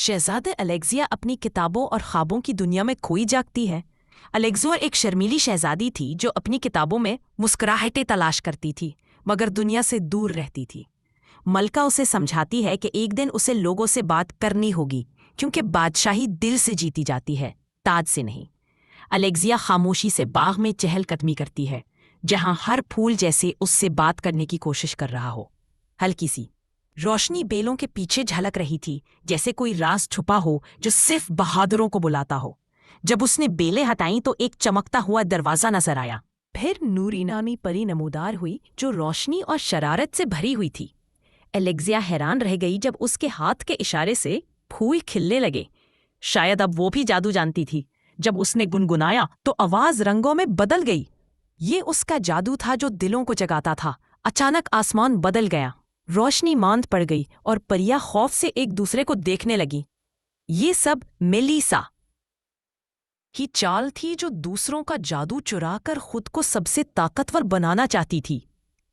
شہزادہ الیگزیا اپنی کتابوں اور خوابوں کی دنیا میں کھوئی جاگتی ہے۔ الیگزور ایک شرمیلی شہزادی تھی جو اپنی کتابوں میں مسکراہٹیں تلاش کرتی تھی مگر دنیا سے دور رہتی تھی۔ ملکہ اسے سمجھاتی ہے کہ ایک دن اسے لوگوں سے بات کرنی ہوگی کیونکہ بادشاہی دل سے جیتی جاتی ہے، تاج سے نہیں۔ الیگزیا خاموشی سے باغ میں چہل قدمی کرتی ہے جہاں ہر پھول جیسے اس سے بات کرنے کی کوشش کر رہا ہو۔ ہلکی سی روشنی بیلوں کے پیچھے جھلک رہی تھی جیسے کوئی راز چھپا ہو جو صرف بہادروں کو بلاتا ہو۔ جب اس نے بیلیں ہٹائیں تو ایک چمکتا ہوا دروازہ نظر آیا۔ پھر نوری نامی پری نمودار ہوئی جو روشنی اور شرارت سے بھری ہوئی تھی۔ الیگزیا حیران رہ گئی جب اس کے ہاتھ کے اشارے سے پھول کھلنے لگے۔ شاید اب وہ بھی جادو جانتی تھی۔ جب اس نے گنگنایا تو آواز رنگوں میں بدل گئی۔ یہ اس کا جادو تھا جو دلوں کو جگاتا تھا۔ اچانک آسمان بدل گیا، روشنی ماند پڑ گئی اور پریاں خوف سے ایک دوسرے کو دیکھنے لگیں۔ یہ سب میلیسا کی چال تھی جو دوسروں کا جادو چرا کر خود کو سب سے طاقتور بنانا چاہتی تھی۔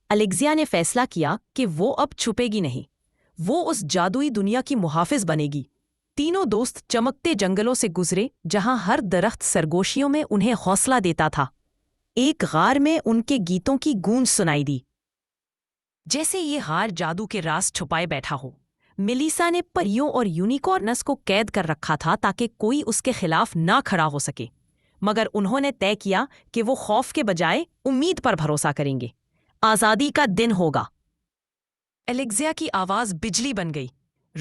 الیگزیا نے فیصلہ کیا کہ وہ اب چھپے گی نہیں، وہ اس جادوئی دنیا کی محافظ بنے گی۔ تینوں دوست چمکتے جنگلوں سے گزرے جہاں ہر درخت سرگوشیوں میں انہیں حوصلہ دیتا تھا۔ ایک غار میں ان کے گیتوں کی گونج سنائی دی، جیسے یہ غار جادو کے راز چھپائے بیٹھا ہو۔ میلیسا نے پریوں اور یونیکارنس کو قید کر رکھا تھا تاکہ کوئی اس کے خلاف نہ کھڑا ہو سکے، مگر انہوں نے طے کیا کہ وہ خوف کے بجائے امید پر بھروسہ کریں گے۔ آزادی کا دن ہوگا۔ الیگزیا کی آواز بجلی بن گئی،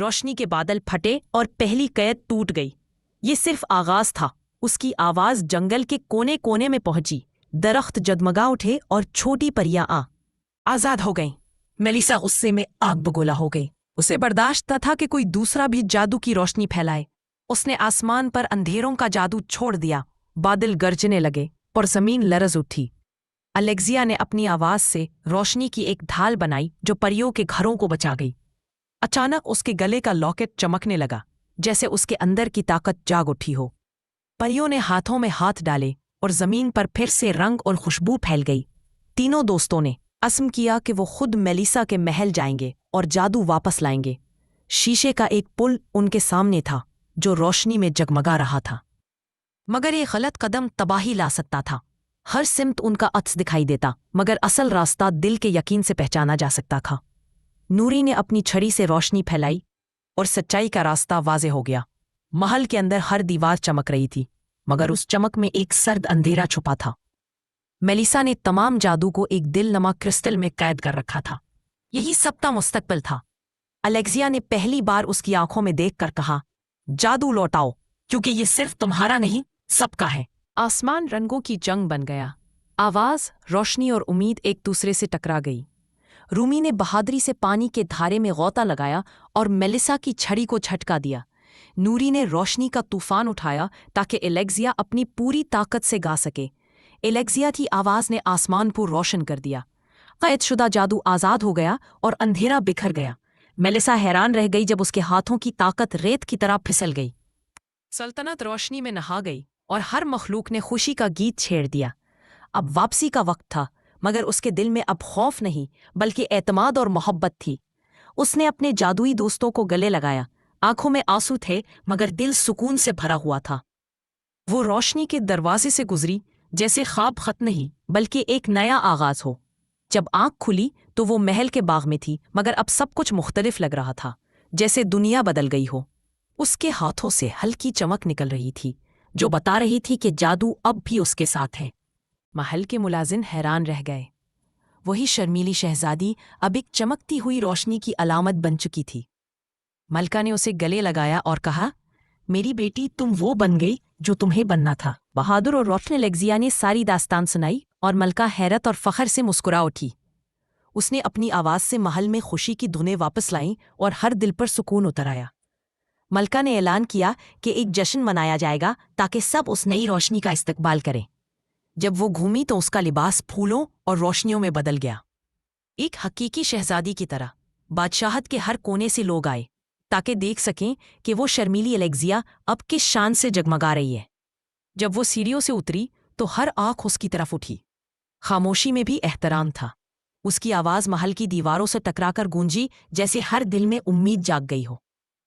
روشنی کے بادل پھٹے اور پہلی قید ٹوٹ گئی۔ یہ صرف آغاز تھا۔ اس کی آواز جنگل کے کونے کونے میں پہنچی، درخت جگمگا اٹھے اور چھوٹی پریاں آزاد ہو گئیں۔ میلیسا غصے میں آگ بگولا ہو گئی۔ اسے برداشت نہ تھا کہ کوئی دوسرا بھی جادو کی روشنی پھیلائے۔ اس نے آسمان پر اندھیروں کا جادو چھوڑ دیا، بادل گرجنے لگے اور زمین لرز اٹھی۔ الیگزیا نے اپنی آواز سے روشنی کی ایک ڈھال بنائی جو پریوں کے گھروں کو بچا گئی۔ اچانک اس کے گلے کا لاکٹ چمکنے لگا جیسے اس کے اندر کی طاقت جاگ اٹھی ہو۔ پریوں نے ہاتھوں میں ہاتھ ڈالے اور زمین پر پھر سے رنگ اور خوشبو پھیل گئی۔ تینوں دوستوں نے عزم کیا کہ وہ خود میلیسا کے محل جائیں گے اور جادو واپس لائیں گے۔ شیشے کا ایک پل ان کے سامنے تھا جو روشنی میں جگمگا رہا تھا، مگر یہ غلط قدم تباہی لا سکتا تھا۔ ہر سمت ان کا عکس دکھائی دیتا مگر اصل راستہ دل کے یقین سے پہچانا جا سکتا تھا۔ نوری نے اپنی چھڑی سے روشنی پھیلائی اور سچائی کا راستہ واضح ہو گیا۔ محل کے اندر ہر دیوار چمک رہی تھی مگر اس چمک میں ایک سرد اندھیرا چھپا تھا۔ میلیسا نے تمام جادو کو ایک دل نما کرسٹل میں قید کر رکھا تھا۔ یہی سب کا مستقبل تھا۔ الیگزیا نے پہلی بار اس کی آنکھوں میں دیکھ کر کہا، جادو لوٹاؤ کیونکہ یہ صرف تمہارا نہیں، سب کا ہے۔ آسمان رنگوں کی جنگ بن گیا۔ آواز، روشنی اور امید ایک دوسرے سے ٹکرا گئی۔ رومی نے بہادری سے پانی کے دھارے میں غوطہ لگایا اور میلیسا کی چھڑی کو جھٹکا دیا۔ نوری نے روشنی کا طوفان اٹھایا تاکہ الیگزیا اپنی پوری طاقت سے گا سکے۔ الیگزیا کی آواز نے آسمان کو روشن کر دیا۔ قید شدہ جادو آزاد ہو گیا اور اندھیرا بکھر گیا۔ میلیسا حیران رہ گئی جب اس کے ہاتھوں کی طاقت ریت کی طرح پھسل گئی۔ سلطنت روشنی میں نہا گئی اور ہر مخلوق نے خوشی کا گیت چھیڑ دیا۔ اب واپسی کا وقت تھا مگر اس کے دل میں اب خوف نہیں بلکہ اعتماد اور محبت تھی۔ اس نے اپنے جادوئی دوستوں کو گلے لگایا، آنکھوں میں آنسو تھے مگر دل سکون سے بھرا ہوا تھا۔ وہ روشنی کے دروازے سے گزری جیسے خواب ختم نہیں بلکہ ایک نیا آغاز ہو۔ جب آنکھ کھلی تو وہ محل کے باغ میں تھی مگر اب سب کچھ مختلف لگ رہا تھا، جیسے دنیا بدل گئی ہو۔ اس کے ہاتھوں سے ہلکی چمک نکل رہی تھی جو بتا رہی تھی کہ جادو اب بھی اس کے ساتھ ہے۔ محل کے ملازم حیران رہ گئے۔ وہی شرمیلی شہزادی اب ایک چمکتی ہوئی روشنی کی علامت بن چکی تھی۔ ملکہ نے اسے گلے لگایا اور کہا، میری بیٹی، تم وہ بن گئی جو تمہیں بننا تھا۔ بہادر اور روشن الیگزیا نے ساری داستان سنائی اور ملکہ حیرت اور فخر سے مسکرا اٹھی۔ اس نے اپنی آواز سے محل میں خوشی کی دھنیں واپس لائیں اور ہر دل پر سکون اتر آیا۔ ملکہ نے اعلان کیا کہ ایک جشن منایا جائے گا تاکہ سب اس نئی روشنی کا استقبال کریں۔ جب وہ گھومی تو اس کا لباس پھولوں اور روشنیوں میں بدل گیا۔ ایک حقیقی شہزادی کی طرح بادشاہت کے ہر کونے سے لوگ آئے تاکہ دیکھ سکیں کہ وہ شرمیلی الیگزیا اب کس شان سے جگمگا رہی ہے۔ جب وہ سیڑھیوں سے اتری تو ہر آنکھ اس کی طرف اٹھی۔ خاموشی میں بھی احترام تھا۔ اس کی آواز محل کی دیواروں سے ٹکرا کر گونجی جیسے ہر دل میں امید جاگ گئی ہو۔